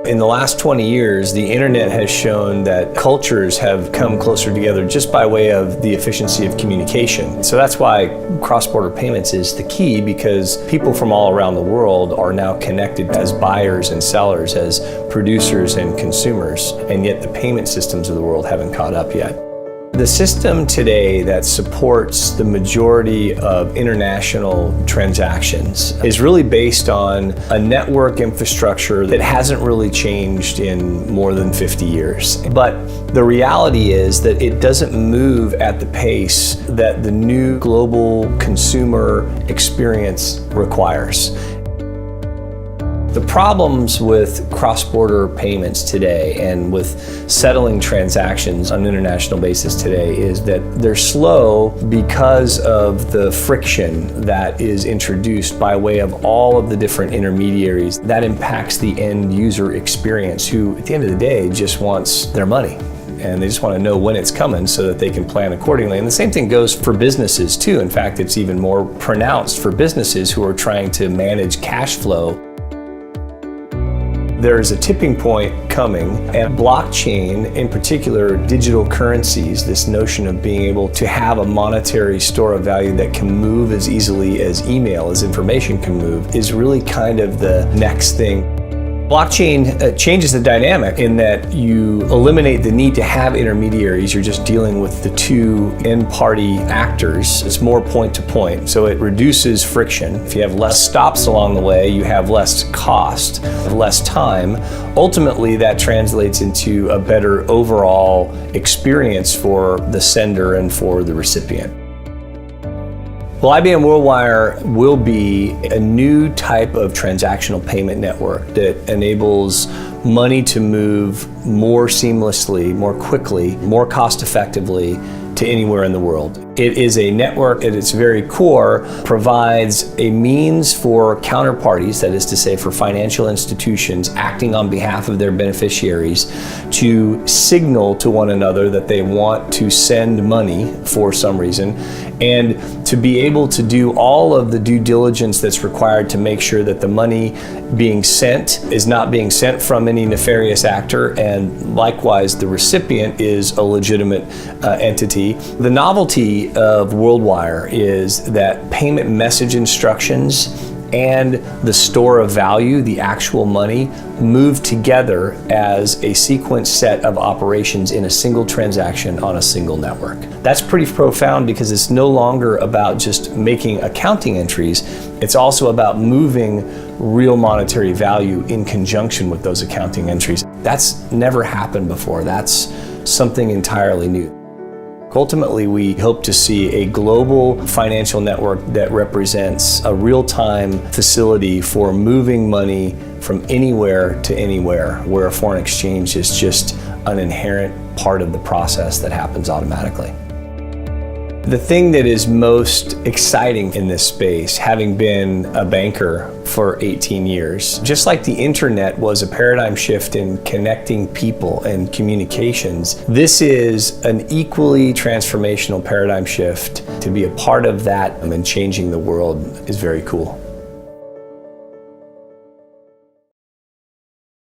In the last 20 years, the internet has shown that cultures have come closer together just by way of the efficiency of communication. So that's why cross-border payments is the key, because people from all around the world are now connected as buyers and sellers, as producers and consumers, and yet the payment systems of the world haven't caught up yet. The system today that supports the majority of international transactions is really based on a network infrastructure that hasn't really changed in more than 50 years. But the reality is that it doesn't move at the pace that the new global consumer experience requires. The problems with cross-border payments today and with settling transactions on an international basis today is that they're slow because of the friction that is introduced by way of all of the different intermediaries. That impacts the end user experience, who at the end of the day just wants their money. And they just want to know when it's coming so that they can plan accordingly. And the same thing goes for businesses too. In fact, it's even more pronounced for businesses who are trying to manage cash flow. There's a tipping point coming, and blockchain, in particular digital currencies, this notion of being able to have a monetary store of value that can move as easily as email, as information can move, is really kind of the next thing. Blockchain changes the dynamic in that you eliminate the need to have intermediaries. You're just dealing with the two end party actors. It's more point to point, so it reduces friction. If you have less stops along the way, you have less cost, less time. Ultimately, that translates into a better overall experience for the sender and for the recipient. Well, IBM WorldWire will be a new type of transactional payment network that enables money to move more seamlessly, more quickly, more cost effectively to anywhere in the world. It is a network at its very core provides a means for counterparties, that is to say for financial institutions acting on behalf of their beneficiaries, to signal to one another that they want to send money for some reason, and to be able to do all of the due diligence that's required to make sure that the money being sent is not being sent from any nefarious actor, and likewise the recipient is a legitimate entity. The novelty of WorldWire is that payment message instructions and the store of value, the actual money, move together as a sequence set of operations in a single transaction on a single network. That's pretty profound because it's no longer about just making accounting entries, it's also about moving real monetary value in conjunction with those accounting entries. That's never happened before. That's something entirely new. Ultimately, we hope to see a global financial network that represents a real-time facility for moving money from anywhere to anywhere, where a foreign exchange is just an inherent part of the process that happens automatically. The thing that is most exciting in this space, having been a banker for 18 years, just like the internet was a paradigm shift in connecting people and communications, this is an equally transformational paradigm shift. To be a part of that and changing the world is very cool.